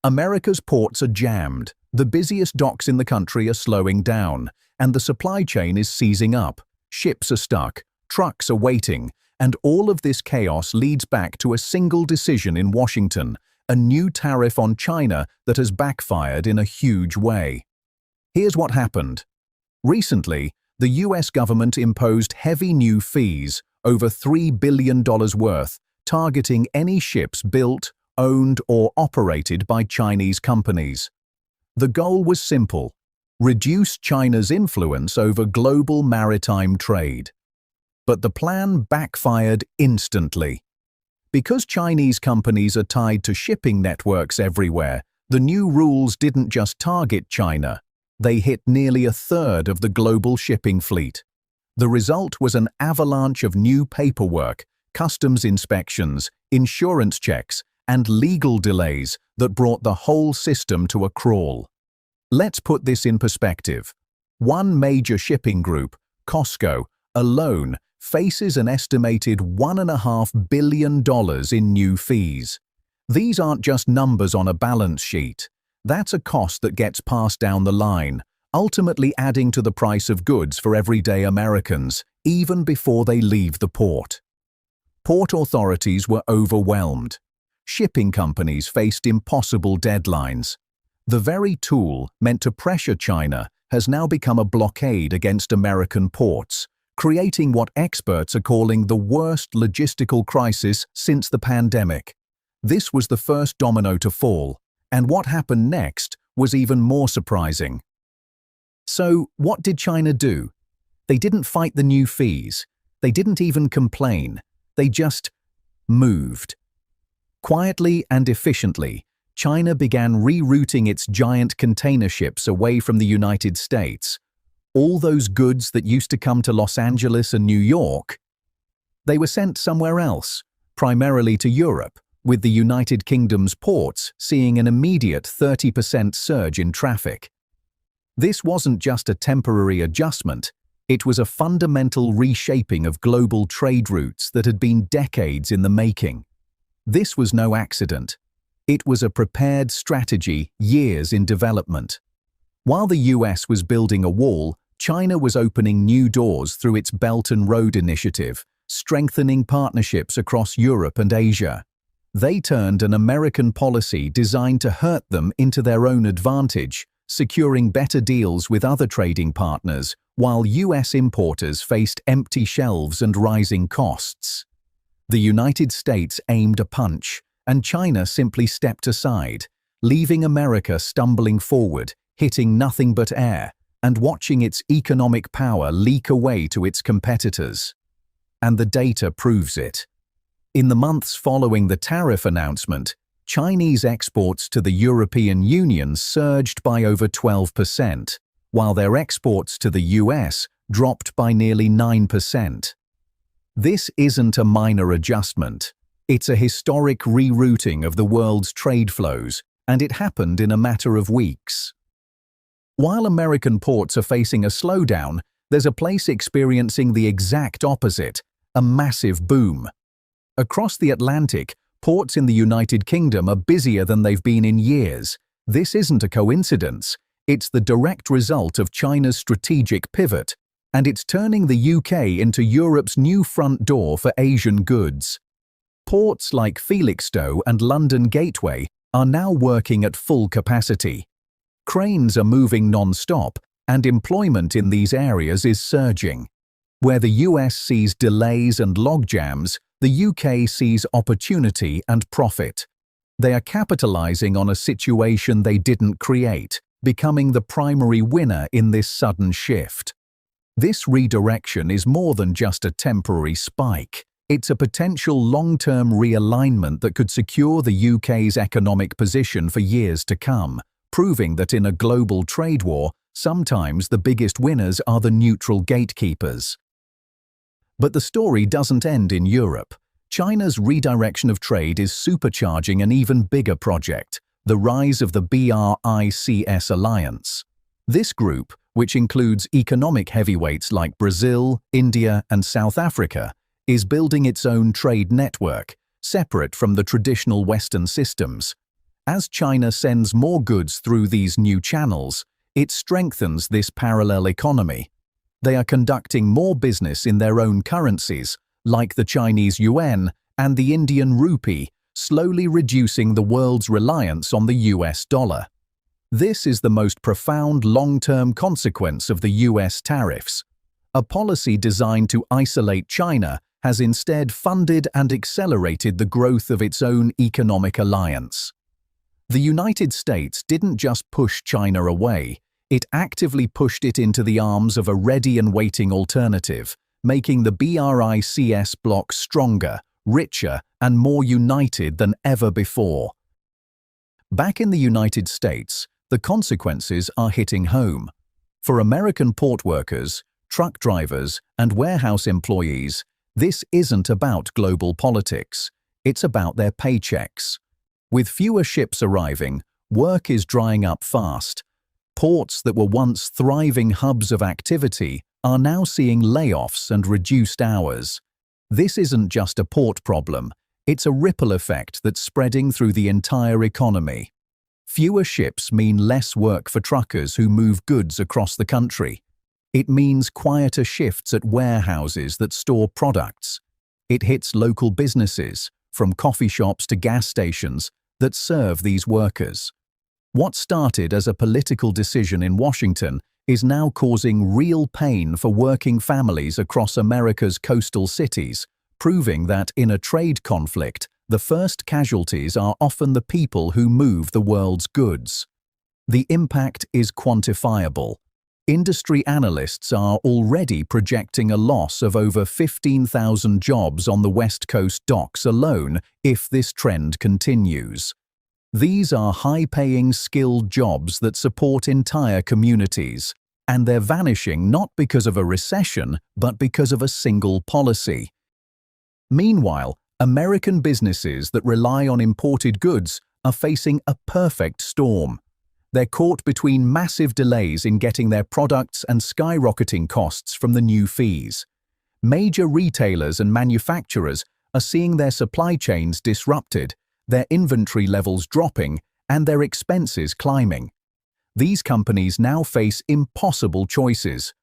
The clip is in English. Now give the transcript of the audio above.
America's ports are jammed, the busiest docks in the country are slowing down, and the supply chain is seizing up. Ships are stuck, trucks are waiting, and all of this chaos leads back to a single decision in Washington, a new tariff on China that has backfired in a huge way. Here's what happened. Recently, the US government imposed heavy new fees, over $3 billion worth, targeting any ships built, owned, or operated by Chinese companies. The goal was simple: reduce China's influence over global maritime trade. But the plan backfired instantly. Because Chinese companies are tied to shipping networks everywhere, the new rules didn't just target China. They hit nearly a third of the global shipping fleet. The result was an avalanche of new paperwork, customs inspections, insurance checks, and legal delays that brought the whole system to a crawl. Let's put this in perspective. One major shipping group, COSCO, alone faces an estimated $1.5 billion in new fees. These aren't just numbers on a balance sheet. That's a cost that gets passed down the line, ultimately adding to the price of goods for everyday Americans, even before they leave the port. Port authorities were overwhelmed. Shipping companies faced impossible deadlines. The very tool meant to pressure China has now become a blockade against American ports, creating what experts are calling the worst logistical crisis since the pandemic. This was the first domino to fall, and what happened next was even more surprising. So, what did China do? They didn't fight the new fees. They didn't even complain. They just moved. Quietly and efficiently, China began rerouting its giant container ships away from the United States. All those goods that used to come to Los Angeles and New York, they were sent somewhere else, primarily to Europe, with the United Kingdom's ports seeing an immediate 30% surge in traffic. This wasn't just a temporary adjustment, it was a fundamental reshaping of global trade routes that had been decades in the making. This was no accident. It was a prepared strategy, years in development. While the US was building a wall, China was opening new doors through its Belt and Road Initiative, strengthening partnerships across Europe and Asia. They turned an American policy designed to hurt them into their own advantage, securing better deals with other trading partners, while US importers faced empty shelves and rising costs. The United States aimed a punch, and China simply stepped aside, leaving America stumbling forward, hitting nothing but air, and watching its economic power leak away to its competitors. And the data proves it. In the months following the tariff announcement, Chinese exports to the European Union surged by over 12%, while their exports to the US dropped by nearly 9%. This isn't a minor adjustment. It's a historic rerouting of the world's trade flows, and it happened in a matter of weeks. While American ports are facing a slowdown, there's a place experiencing the exact opposite, a massive boom. Across the Atlantic, ports in the United Kingdom are busier than they've been in years. This isn't a coincidence. It's the direct result of China's strategic pivot, and it's turning the UK into Europe's new front door for Asian goods. Ports like Felixstowe and London Gateway are now working at full capacity. Cranes are moving non-stop, and employment in these areas is surging. Where the US sees delays and logjams, the UK sees opportunity and profit. They are capitalizing on a situation they didn't create, becoming the primary winner in this sudden shift. This redirection is more than just a temporary spike. It's a potential long-term realignment that could secure the UK's economic position for years to come, proving that in a global trade war, sometimes the biggest winners are the neutral gatekeepers. But the story doesn't end in Europe. China's redirection of trade is supercharging an even bigger project, the rise of the BRICS alliance. This group, which includes economic heavyweights like Brazil, India, and South Africa, is building its own trade network, separate from the traditional Western systems. As China sends more goods through these new channels, it strengthens this parallel economy. They are conducting more business in their own currencies, like the Chinese yuan and the Indian rupee, slowly reducing the world's reliance on the US dollar. This is the most profound long-term consequence of the US tariffs. A policy designed to isolate China has instead funded and accelerated the growth of its own economic alliance. The United States didn't just push China away, it actively pushed it into the arms of a ready and waiting alternative, making the BRICS bloc stronger, richer, and more united than ever before. Back in the United States, the consequences are hitting home. For American port workers, truck drivers, and warehouse employees, this isn't about global politics, it's about their paychecks. With fewer ships arriving, work is drying up fast. Ports that were once thriving hubs of activity are now seeing layoffs and reduced hours. This isn't just a port problem, it's a ripple effect that's spreading through the entire economy. Fewer ships mean less work for truckers who move goods across the country. It means quieter shifts at warehouses that store products. It hits local businesses, from coffee shops to gas stations, that serve these workers. What started as a political decision in Washington is now causing real pain for working families across America's coastal cities, proving that in a trade conflict, the first casualties are often the people who move the world's goods. The impact is quantifiable. Industry analysts are already projecting a loss of over 15,000 jobs on the West Coast docks alone if this trend continues. These are high-paying, skilled jobs that support entire communities, and they're vanishing not because of a recession, but because of a single policy. Meanwhile, American businesses that rely on imported goods are facing a perfect storm. They're caught between massive delays in getting their products and skyrocketing costs from the new fees. Major retailers and manufacturers are seeing their supply chains disrupted, their inventory levels dropping, and their expenses climbing. These companies now face impossible choices: